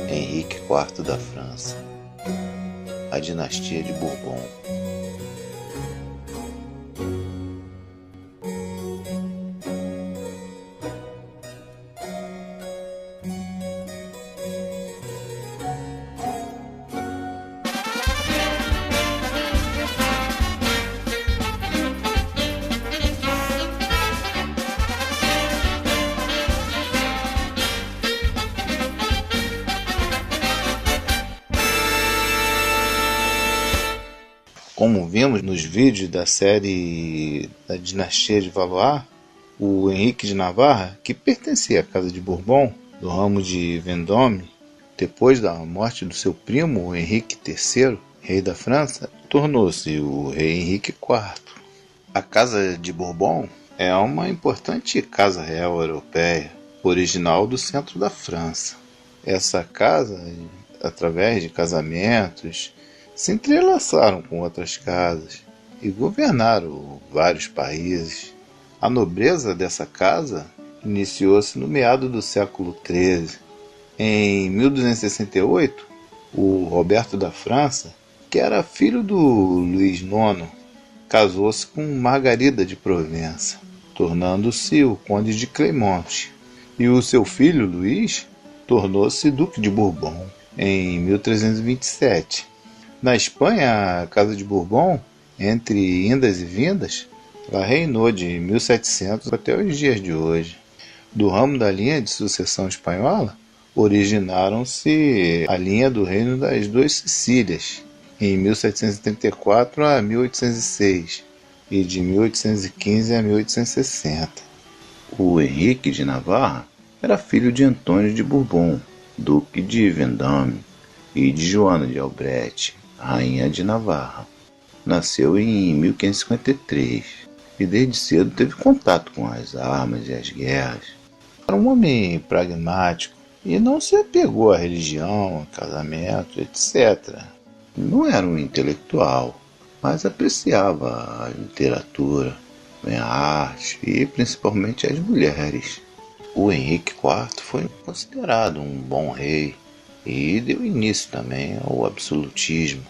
Henrique IV da França, a dinastia de Bourbon. Como vimos nos vídeos da série da dinastia de Valois, o Henrique de Navarra, que pertencia à casa de Bourbon, do ramo de Vendôme, depois da morte do seu primo, o Henrique III, rei da França, tornou-se o rei Henrique IV. A casa de Bourbon é uma importante casa real europeia, original do centro da França. Essa casa, através de casamentos, se entrelaçaram com outras casas e governaram vários países. A nobreza dessa casa iniciou-se no meado do século XIII. Em 1268, o Roberto da França, que era filho do Luís IX, casou-se com Margarida de Provença, tornando-se o Conde de Clermont, e o seu filho Luís tornou-se Duque de Bourbon em 1327. Na Espanha, a Casa de Bourbon, entre indas e vindas, ela reinou de 1700 até os dias de hoje. Do ramo da linha de sucessão espanhola, originaram-se a linha do Reino das Duas Sicílias, em 1734 a 1806, e de 1815 a 1860. O Henrique de Navarra era filho de Antônio de Bourbon, Duque de Vendôme, e de Joana de Albret, Rainha de Navarra. Nasceu em 1553 e desde cedo teve contato com as armas e as guerras. Era um homem pragmático e não se apegou à religião, casamento, etc. Não era um intelectual, mas apreciava a literatura, a arte e principalmente as mulheres. O Henrique IV foi considerado um bom rei e deu início também ao absolutismo.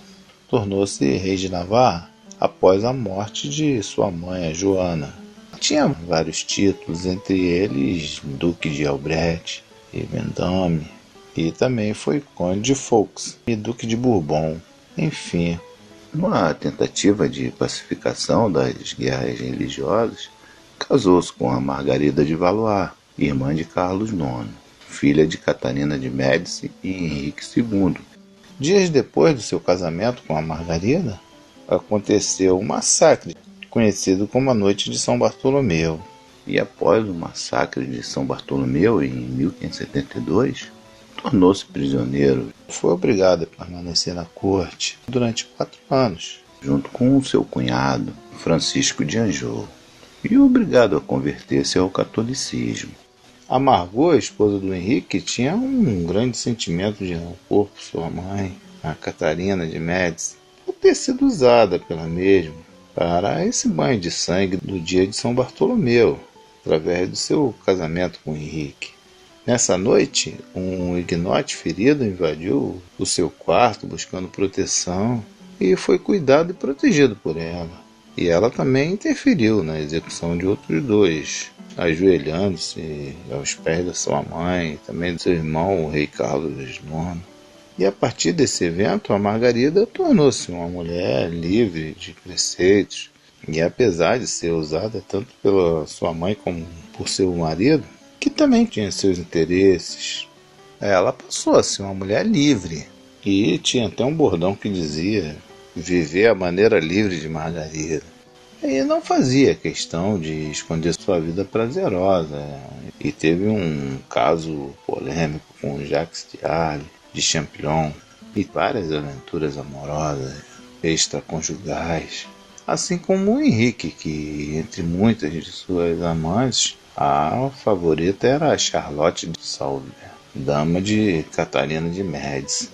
Tornou-se rei de Navarra após a morte de sua mãe, a Joana. Tinha vários títulos, entre eles Duque de Albret e Vendôme, e também foi Conde de Foix e Duque de Bourbon. Enfim, numa tentativa de pacificação das guerras religiosas, casou-se com a Margarida de Valois, irmã de Carlos IX, filha de Catarina de Médici e Henrique II. Dias depois do seu casamento com a Margarida, aconteceu o massacre, conhecido como a Noite de São Bartolomeu. E após o massacre de São Bartolomeu, em 1572, tornou-se prisioneiro. Foi obrigado a permanecer na corte durante 4 anos, junto com o seu cunhado, Francisco de Anjou, e obrigado a converter-se ao catolicismo. A Margot, a esposa do Henrique, tinha um grande sentimento de rancor por sua mãe, a Catarina de Médici, por ter sido usada pela mesma para esse banho de sangue do dia de São Bartolomeu, através do seu casamento com Henrique. Nessa noite, um ignote ferido invadiu o seu quarto buscando proteção e foi cuidado e protegido por ela. E ela também interferiu na execução de outros 2, ajoelhando-se aos pés da sua mãe e também do seu irmão, o rei Carlos IX. E a partir desse evento, a Margarida tornou-se uma mulher livre de preceitos. E apesar de ser usada tanto pela sua mãe como por seu marido, que também tinha seus interesses, ela passou a ser uma mulher livre. E tinha até um bordão que dizia: viver a maneira livre de Margarida. E não fazia questão de esconder sua vida prazerosa. E teve um caso polêmico com Jacques d'Arles, de Champollion, e várias aventuras amorosas, extraconjugais. Assim como o Henrique, que entre muitas de suas amantes, a favorita era a Charlotte de Sauber, dama de Catarina de Médici.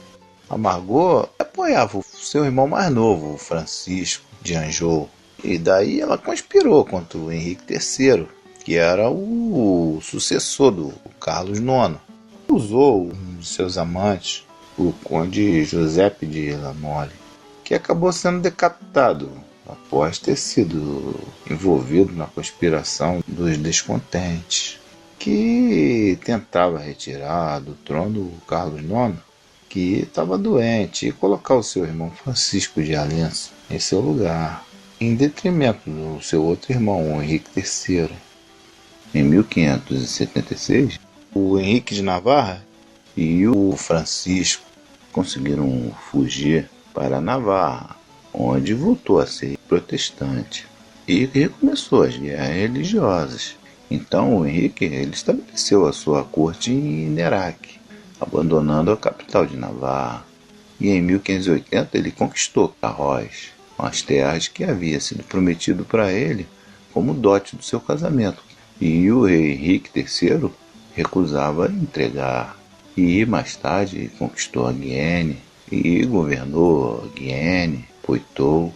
A Margot apoiava o seu irmão mais novo, o Francisco de Anjou, e daí ela conspirou contra o Henrique III, que era o sucessor do Carlos IX. usou um de seus amantes, o conde Giuseppe de La Mole, que acabou sendo decapitado após ter sido envolvido na conspiração dos descontentes, que tentava retirar do trono o Carlos IX, que estava doente, e colocar o seu irmão Francisco de Alenço em seu lugar, em detrimento do seu outro irmão, Henrique III. Em 1576, o Henrique de Navarra e o Francisco conseguiram fugir para Navarra, onde voltou a ser protestante e recomeçou as guerras religiosas. Então o Henrique estabeleceu a sua corte em Nerac, abandonando a capital de Navarra. E em 1580 ele conquistou Carroz, as terras que havia sido prometido para ele como dote do seu casamento. E o rei Henrique III recusava entregar. E mais tarde conquistou a Guienne e governou Guienne, Poitou.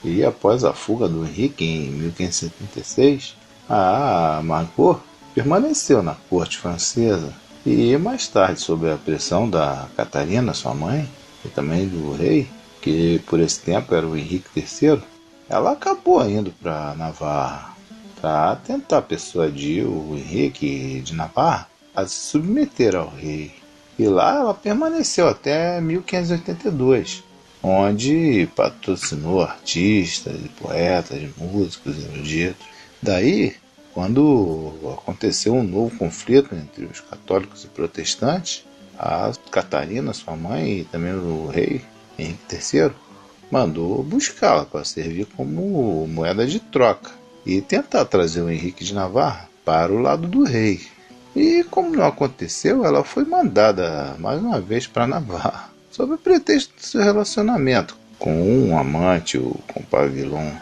E após a fuga do Henrique em 1576, a Margot permaneceu na corte francesa. E mais tarde, sob a pressão da Catarina, sua mãe, e também do rei, que por esse tempo era o Henrique III, ela acabou indo para Navarra para tentar persuadir o Henrique de Navarra a se submeter ao rei. E lá ela permaneceu até 1582, onde patrocinou artistas, poetas, músicos, eruditos. Daí, quando aconteceu um novo conflito entre os católicos e protestantes, a Catarina, sua mãe, e também o rei Henrique III, mandou buscá-la para servir como moeda de troca e tentar trazer o Henrique de Navarra para o lado do rei. E como não aconteceu, ela foi mandada mais uma vez para Navarra, sob o pretexto do seu relacionamento com um amante, o Compavilon,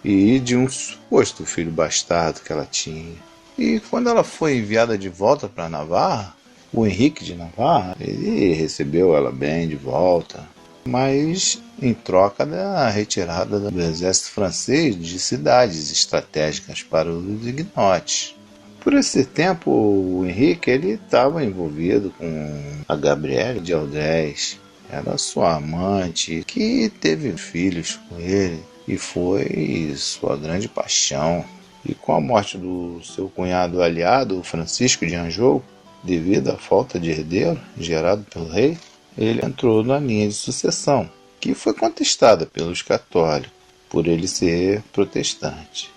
e de um suposto filho bastardo que ela tinha. E quando ela foi enviada de volta para Navarra, o Henrique de Navarra, ele recebeu ela bem de volta, mas em troca da retirada do exército francês de cidades estratégicas para os ignotes. Por esse tempo, o Henrique estava envolvido com a Gabrielle de Aldrez, era sua amante, que teve filhos com ele e foi sua grande paixão. E com a morte do seu cunhado aliado, Francisco de Anjou, devido à falta de herdeiro gerado pelo rei, ele entrou na linha de sucessão, que foi contestada pelos católicos, por ele ser protestante.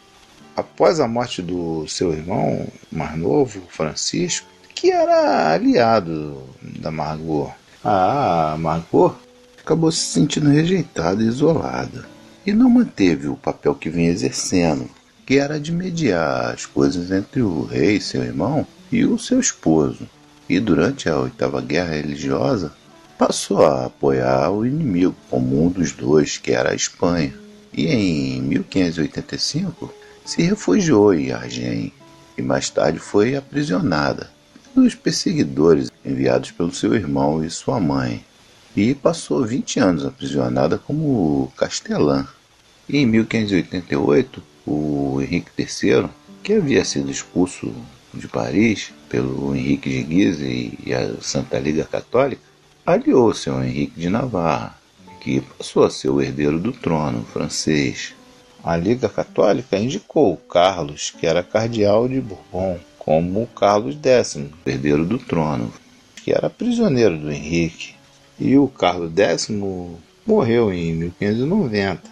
Após a morte do seu irmão mais novo, Francisco, que era aliado da Margot, a Margot acabou se sentindo rejeitada e isolada, e não manteve o papel que vinha exercendo, que era de mediar as coisas entre o rei, seu irmão, e o seu esposo. E durante a 8ª Guerra Religiosa, passou a apoiar o inimigo comum dos dois, que era a Espanha. E em 1585, se refugiou em Argem e mais tarde foi aprisionada pelos perseguidores enviados pelo seu irmão e sua mãe, e passou 20 anos aprisionada como castelã. E em 1588, o Henrique III, que havia sido expulso de Paris pelo Henrique de Guise e a Santa Liga Católica, aliou-se ao Henrique de Navarra, que passou a ser o herdeiro do trono francês. A Liga Católica indicou Carlos, que era cardeal de Bourbon, como Carlos X, herdeiro do trono, que era prisioneiro do Henrique. E o Carlos X morreu em 1590,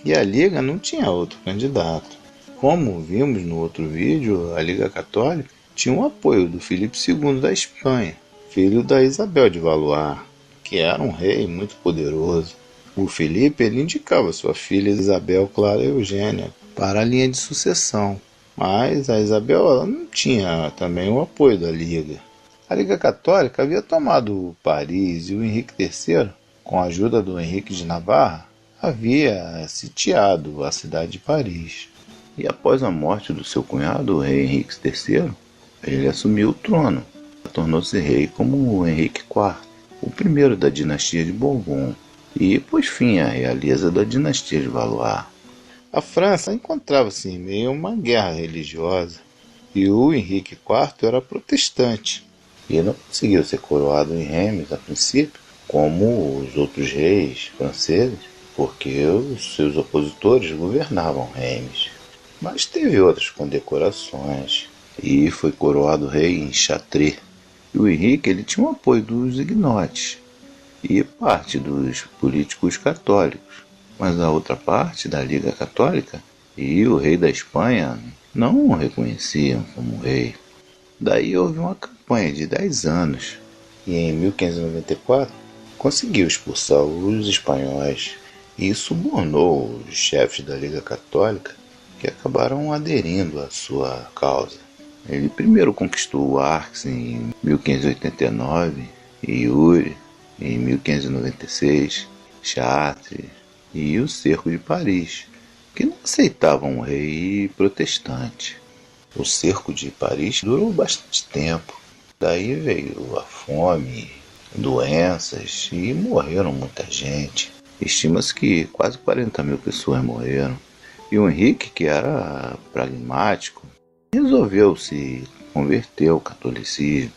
e a Liga não tinha outro candidato. Como vimos no outro vídeo, a Liga Católica tinha o apoio do Filipe II da Espanha, filho da Isabel de Valois, que era um rei muito poderoso. O Filipe indicava sua filha Isabel Clara Eugênia para a linha de sucessão, mas a Isabel não tinha também o apoio da Liga. A Liga Católica havia tomado Paris e o Henrique III, com a ajuda do Henrique de Navarra, havia sitiado a cidade de Paris. E após a morte do seu cunhado, o rei Henrique III, ele assumiu o trono. Tornou-se rei como o Henrique IV, o primeiro da dinastia de Bourbon, e pôs fim à realeza da dinastia de Valois. A França encontrava-se em meio a uma guerra religiosa, e o Henrique IV era protestante. e não conseguiu ser coroado em Reims a princípio, como os outros reis franceses, porque os seus opositores governavam Reims. Mas teve outras condecorações e foi coroado rei em Chartres. E o Henrique ele tinha o apoio dos ignotes e parte dos políticos católicos, mas a outra parte da Liga Católica e o rei da Espanha não o reconheciam como rei. Daí houve uma campanha de 10 anos e em 1594 conseguiu expulsar os espanhóis e subornou os chefes da Liga Católica que acabaram aderindo à sua causa. Ele primeiro conquistou Arques em 1589 e Uri em 1596, Chartres e o cerco de Paris, que não aceitavam um rei protestante. O cerco de Paris durou bastante tempo. Daí veio a fome, doenças e morreram muita gente. Estima-se que quase 40 mil pessoas morreram. E o Henrique, que era pragmático, resolveu se converter ao catolicismo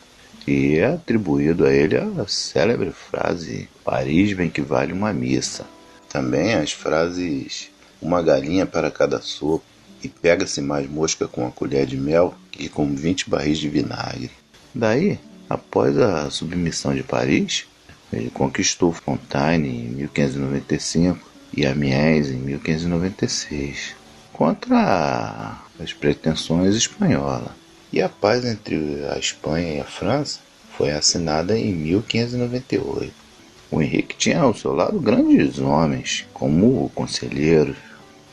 e é atribuído a ele a célebre frase Paris bem que vale uma missa. Também as frases uma galinha para cada sopa e pega-se mais mosca com a colher de mel que com 20 barris de vinagre. Daí, após a submissão de Paris, ele conquistou Fontaine em 1595 e Amiens em 1596, contra as pretensões espanholas. E a paz entre a Espanha e a França foi assinada em 1598. O Henrique tinha ao seu lado grandes homens, como conselheiros.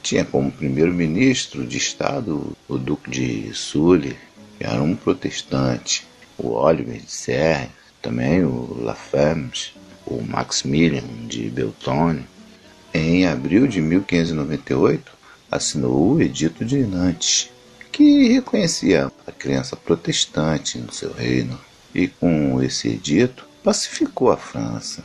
Tinha como primeiro-ministro de Estado o Duque de Sully, que era um protestante, o Oliver de Serres, também o Lafayette, o Maximilien de Beltonne. Em abril de 1598, assinou o Edito de Nantes, que reconhecia a crença protestante no seu reino, e com esse edito pacificou a França.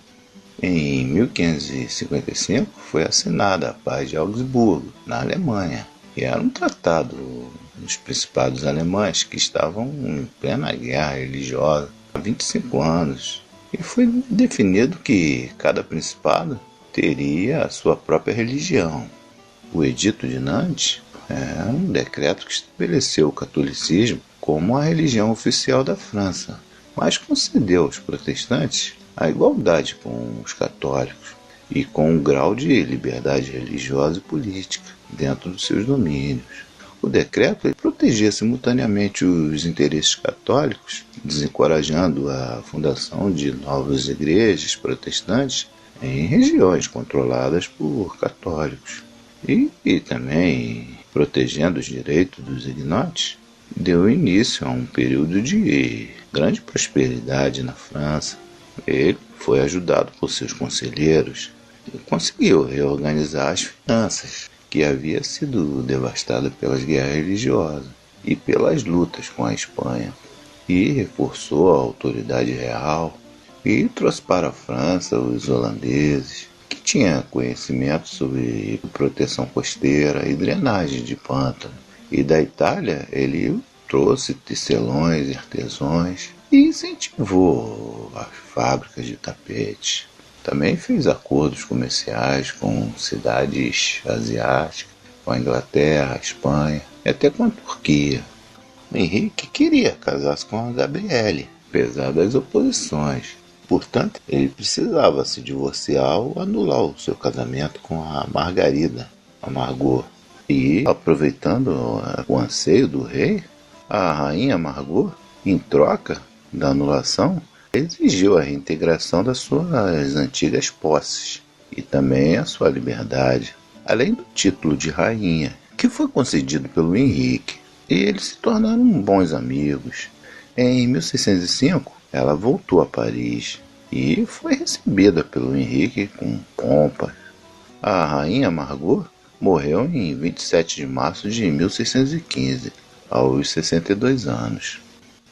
Em 1555 foi assinada a Paz de Augsburgo, na Alemanha, e era um tratado dos principados alemães que estavam em plena guerra religiosa há 25 anos, e foi definido que cada principado teria a sua própria religião. O Edito de Nantes é um decreto que estabeleceu o catolicismo como a religião oficial da França, mas concedeu aos protestantes a igualdade com os católicos e com um grau de liberdade religiosa e política dentro dos seus domínios. O decreto protegia simultaneamente os interesses católicos, desencorajando a fundação de novas igrejas protestantes em regiões controladas por católicos. E também, protegendo os direitos dos ignotes, deu início a um período de grande prosperidade na França. Ele foi ajudado por seus conselheiros e conseguiu reorganizar as finanças, que havia sido devastada pelas guerras religiosas e pelas lutas com a Espanha, e reforçou a autoridade real e trouxe para a França os holandeses, que tinham conhecimento sobre proteção costeira e drenagem de pântano. E da Itália ele trouxe tecelões e artesãos e incentivou as fábricas de tapete. Também fez acordos comerciais com cidades asiáticas, com a Inglaterra, a Espanha e até com a Turquia. O Henrique queria casar-se com a Gabriele, apesar das oposições. Portanto, ele precisava se divorciar ou anular o seu casamento com a Margarida, a Margot. E, aproveitando o anseio do rei, a rainha Margot, em troca da anulação, exigiu a reintegração das suas antigas posses e também a sua liberdade, além do título de rainha, que foi concedido pelo Henrique, e eles se tornaram bons amigos. Em 1605, ela voltou a Paris e foi recebida pelo Henrique com pompa. A rainha Margot morreu em 27 de março de 1615, aos 62 anos.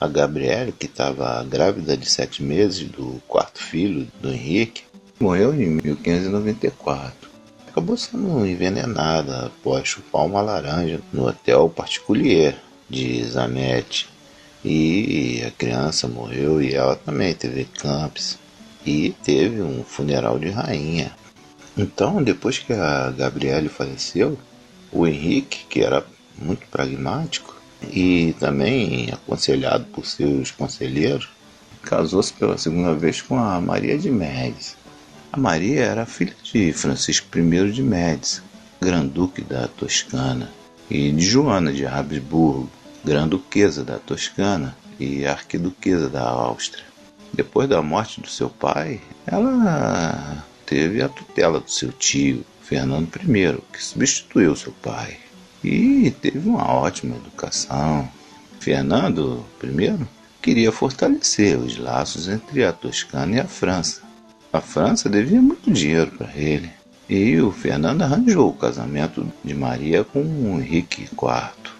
A Gabriele, que estava grávida de 7 meses do quarto filho do Henrique, morreu em 1594. Acabou sendo envenenada após chupar uma laranja no hotel particulier de Zanetti. E a criança morreu e ela também teve câncer. E teve um funeral de rainha. Então, depois que a Gabriele faleceu, o Henrique, que era muito pragmático e também aconselhado por seus conselheiros, casou-se pela segunda vez com a Maria de Médici. A Maria era filha de Francisco I de Médici, Grão-Duque da Toscana, e de Joana de Habsburgo, Grã-Duquesa da Toscana e Arquiduquesa da Áustria. Depois da morte do seu pai, ela teve a tutela do seu tio, Fernando I, que substituiu seu pai, e teve uma ótima educação. Fernando I queria fortalecer os laços entre a Toscana e a França. A França devia muito dinheiro para ele, e o Fernando arranjou o casamento de Maria com o Henrique IV.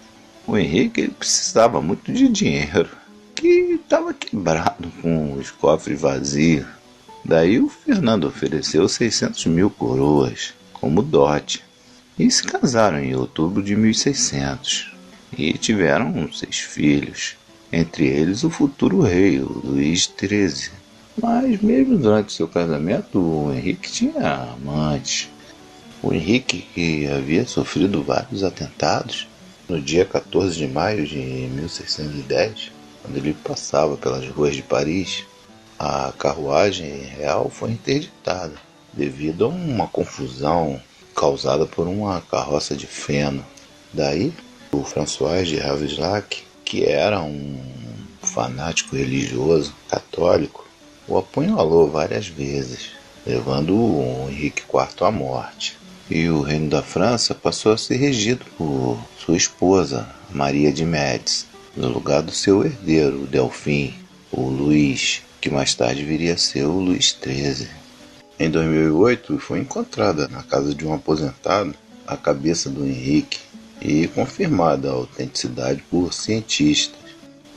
O Henrique ele precisava muito de dinheiro, que estava quebrado com os cofres vazios. Daí o Fernando ofereceu 600 mil coroas como dote, e se casaram em outubro de 1600, e tiveram 6 filhos, entre eles o futuro rei, o Luís XIII. Mas mesmo durante seu casamento, o Henrique tinha amantes. O Henrique, que havia sofrido vários atentados, no dia 14 de maio de 1610, quando ele passava pelas ruas de Paris, a carruagem real foi interditada devido a uma confusão causada por uma carroça de feno. Daí, o François de Ravaillac, que era um fanático religioso católico, o apunhalou várias vezes, levando o Henrique IV à morte. E o reino da França passou a ser regido por sua esposa, Maria de Médici, no lugar do seu herdeiro, o Delfim, o Luís, que mais tarde viria a ser o Luís XIII. Em 2008, foi encontrada na casa de um aposentado a cabeça do Henrique e confirmada a autenticidade por cientistas.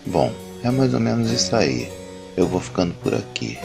Bom, é mais ou menos isso aí. Eu vou ficando por aqui.